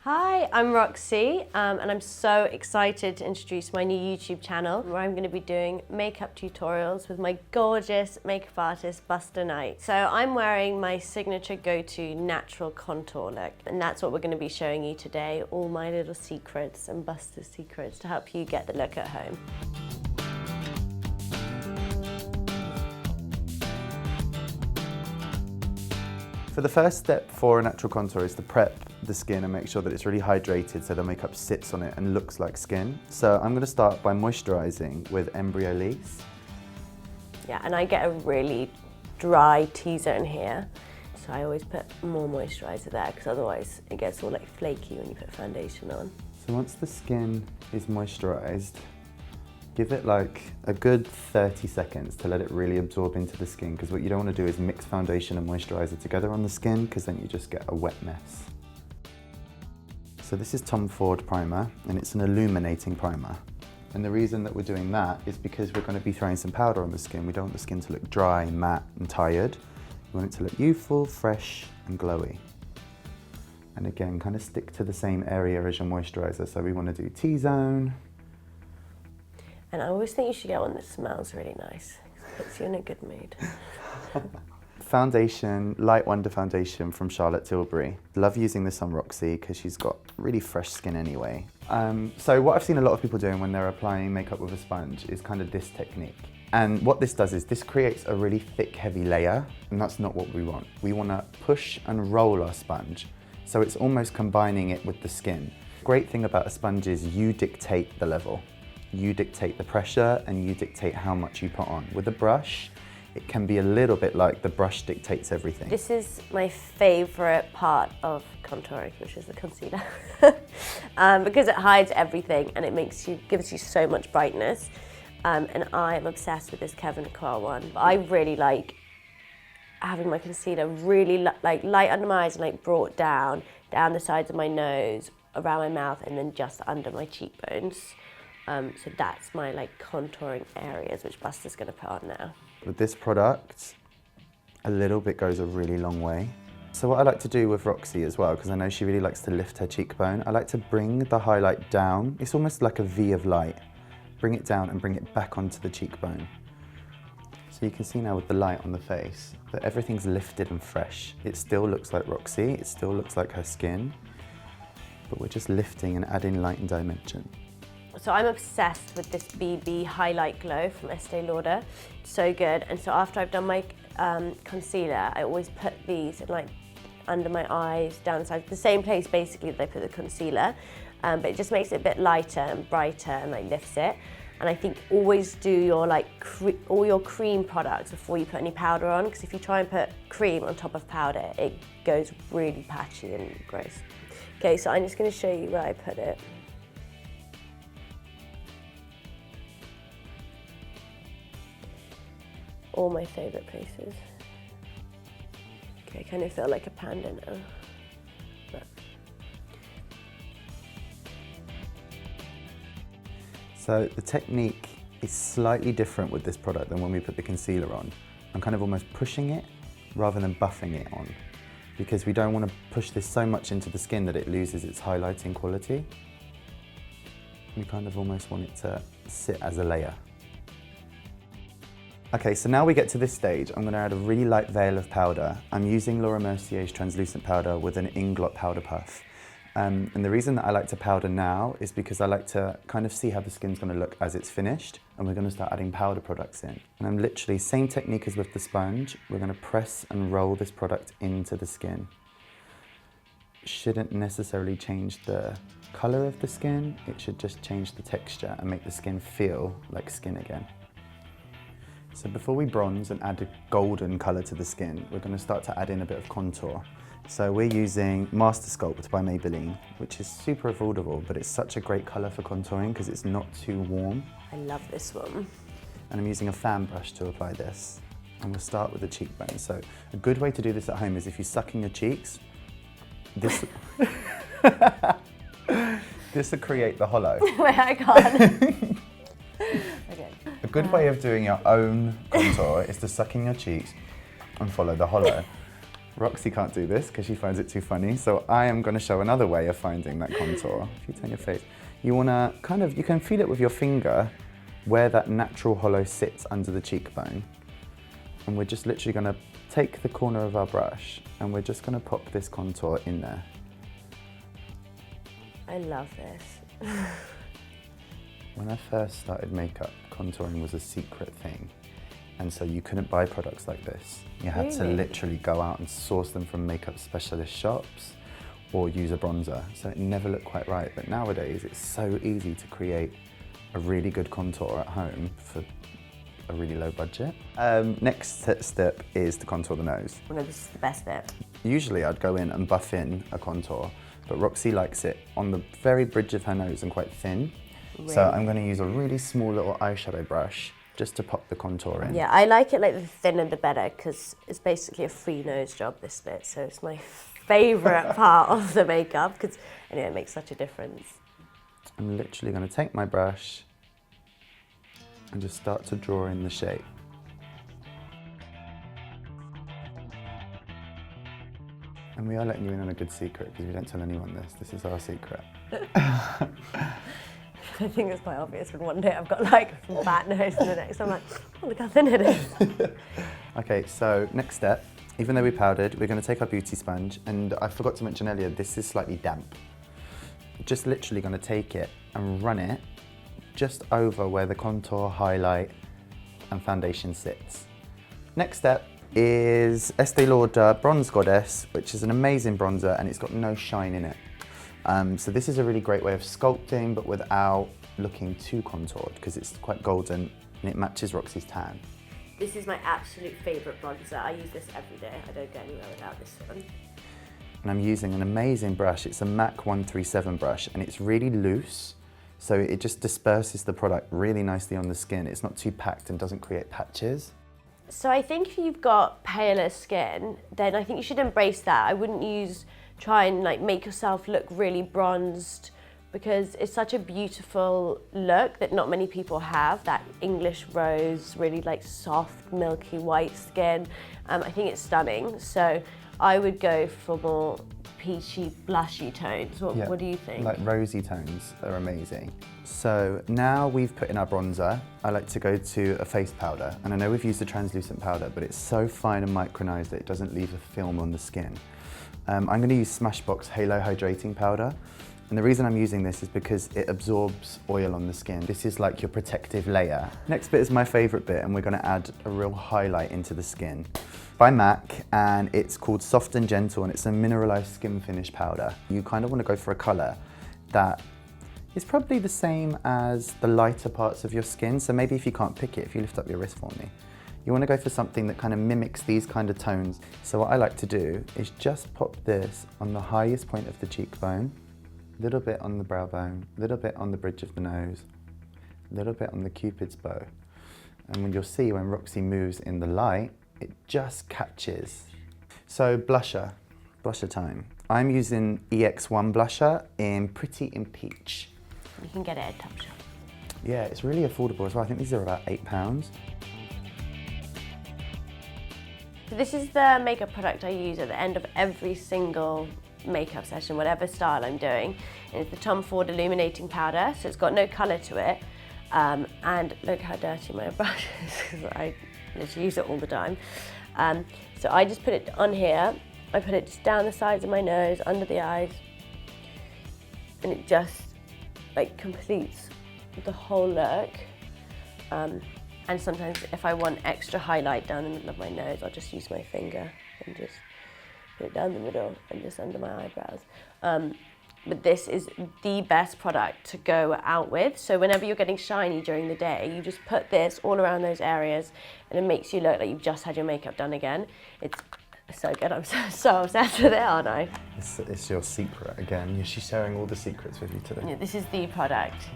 Hi, I'm Roxie, and I'm so excited to introduce my new YouTube channel where I'm going to be doing makeup tutorials with my gorgeous makeup artist Buster Knight. So I'm wearing my signature go-to natural contour look, and that's what we're going to be showing you today, all my little secrets and Buster's secrets to help you get the look at home. For the first step for a natural contour is to prep the skin and make sure that it's really hydrated so the makeup sits on it and looks like skin. So I'm going to start by moisturising with Embryo Lease. Yeah, and I get a really dry T-zone here, so I always put more moisturiser there because otherwise it gets all like flaky when you put foundation on. So once the skin is moisturised, give it like a good 30 seconds to let it really absorb into the skin, because what you don't want to do is mix foundation and moisturiser together on the skin, because then you just get a wet mess. So this is Tom Ford primer, and it's an illuminating primer. And the reason that we're doing that is because we're going to be throwing some powder on the skin. We don't want the skin to look dry, matte and tired. We want it to look youthful, fresh and glowy. And again, kind of stick to the same area as your moisturiser. So we want to do T-zone. And I always think you should get one that smells really nice. It puts you in a good mood. Foundation, Light Wonder foundation from Charlotte Tilbury. Love using this on Roxie because she's got really fresh skin anyway. So what I've seen a lot of people doing when they're applying makeup with a sponge is kind of this technique. And what this does is this creates a really thick, heavy layer, and that's not what we want. We want to push and roll our sponge, so it's almost combining it with the skin. Great thing about a sponge is you dictate the level. You dictate the pressure and you dictate how much you put on. With a brush, it can be a little bit like the brush dictates everything. This is my favourite part of contouring, which is the concealer. Because it hides everything and it gives you so much brightness. And I am obsessed with this Kevin Coir one. I really like having my concealer really like light under my eyes and like brought down the sides of my nose, around my mouth, and then just under my cheekbones. So that's my like contouring areas, which Buster's going to put on now. With this product, a little bit goes a really long way. So what I like to do with Roxie as well, because I know she really likes to lift her cheekbone, I like to bring the highlight down. It's almost like a V of light. Bring it down and bring it back onto the cheekbone. So you can see now with the light on the face that everything's lifted and fresh. It still looks like Roxie, it still looks like her skin, but we're just lifting and adding light and dimension. So I'm obsessed with this BB Highlight Glow from Estee Lauder. It's so good. And so after I've done my concealer, I always put these like under my eyes, down the side, the same place basically that I put the concealer. But it just makes it a bit lighter and brighter and like lifts it. And I think always do your like all your cream products before you put any powder on, because if you try and put cream on top of powder, it goes really patchy and gross. Okay, so I'm just going to show you where I put it. All my favourite places. Okay, I kind of feel like a panda now. But. So the technique is slightly different with this product than when we put the concealer on. I'm kind of almost pushing it rather than buffing it on, because we don't want to push this so much into the skin that it loses its highlighting quality. We kind of almost want it to sit as a layer. Okay, so now we get to this stage, I'm going to add a really light veil of powder. I'm using Laura Mercier's translucent powder with an inglot powder puff. And the reason that I like to powder now is because I like to kind of see how the skin's going to look as it's finished, and we're going to start adding powder products in. And I'm literally, same technique as with the sponge, we're going to press and roll this product into the skin. Shouldn't necessarily change the colour of the skin, it should just change the texture and make the skin feel like skin again. So before we bronze and add a golden colour to the skin, we're going to start to add in a bit of contour. So we're using Master Sculpt by Maybelline, which is super affordable, but it's such a great colour for contouring because it's not too warm. I love this one. And I'm using a fan brush to apply this. And we'll start with the cheekbone. So a good way to do this at home is if you suck in your cheeks, this will create the hollow. Wait, I can't. Okay. A good way of doing your own contour is to suck in your cheeks and follow the hollow. Roxie can't do this because she finds it too funny, so I am going to show another way of finding that contour. If you turn your face, you want to kind of, you can feel it with your finger where that natural hollow sits under the cheekbone. And we're just literally going to take the corner of our brush and we're just going to pop this contour in there. I love this. When I first started makeup, contouring was a secret thing. And so you couldn't buy products like this. You had to literally go out and source them from makeup specialist shops or use a bronzer. So it never looked quite right. But nowadays, it's so easy to create a really good contour at home for a really low budget. Next step is to contour the nose. Well, no, this is the best bit. Usually I'd go in and buff in a contour, but Roxie likes it on the very bridge of her nose and quite thin. Really? So I'm going to use a really small little eyeshadow brush just to pop the contour in. Yeah, I like it like the thinner the better because it's basically a free nose job, this bit. So it's my favourite part of the makeup because anyway, it makes such a difference. I'm literally going to take my brush and just start to draw in the shape. And we are letting you in on a good secret because we don't tell anyone this. This is our secret. I think it's quite obvious when one day I've got like a fat nose and the next I'm like, oh, look how thin it is. Okay, so next step, even though we powdered, we're going to take our beauty sponge, and I forgot to mention earlier, this is slightly damp. Just literally going to take it and run it just over where the contour, highlight and foundation sits. Next step is Estee Lauder Bronze Goddess, which is an amazing bronzer and it's got no shine in it. So this is a really great way of sculpting but without looking too contoured because it's quite golden and it matches Roxie's tan. This is my absolute favourite bronzer. I use this every day. I don't go anywhere without this one. And I'm using an amazing brush. It's a MAC 137 brush and it's really loose. So it just disperses the product really nicely on the skin. It's not too packed and doesn't create patches. So I think if you've got paler skin, then I think you should embrace that. I wouldn't try and like make yourself look really bronzed because it's such a beautiful look that not many people have, that English rose, really like soft, milky white skin. I think it's stunning. So I would go for more peachy, blushy tones. What do you think? Like rosy tones are amazing. So now we've put in our bronzer, I like to go to a face powder. And I know we've used a translucent powder, but it's so fine and micronized that it doesn't leave a film on the skin. I'm going to use Smashbox Halo Hydrating Powder. And the reason I'm using this is because it absorbs oil on the skin. This is like your protective layer. Next bit is my favorite bit, and we're going to add a real highlight into the skin. By MAC, and it's called Soft and Gentle, and it's a mineralized skin finish powder. You kind of want to go for a color that is probably the same as the lighter parts of your skin. So maybe if you can't pick it, if you lift up your wrist for me, you want to go for something that kind of mimics these kind of tones. So what I like to do is just pop this on the highest point of the cheekbone, a little bit on the brow bone, a little bit on the bridge of the nose, a little bit on the Cupid's bow. And when you'll see when Roxie moves in the light, it just catches. So blusher time. I'm using EX1 blusher in Pretty in Peach. You can get it at Topshop. Yeah, it's really affordable as well. I think these are about £8. So this is the makeup product I use at the end of every single makeup session, whatever style I'm doing. And it's the Tom Ford Illuminating Powder, so it's got no colour to it. And look how dirty my brush is, because I literally use it all the time. So I just put it on here. I put it just down the sides of my nose, under the eyes, and it just like completes the whole look. And sometimes if I want extra highlight down the middle of my nose, I'll just use my finger and just put it down the middle and just under my eyebrows. But this is the best product to go out with. So whenever you're getting shiny during the day, you just put this all around those areas and it makes you look like you've just had your makeup done again. It's so good. I'm so obsessed with it, aren't I? It's your secret again. She's sharing all the secrets with you today. Yeah, this is the product.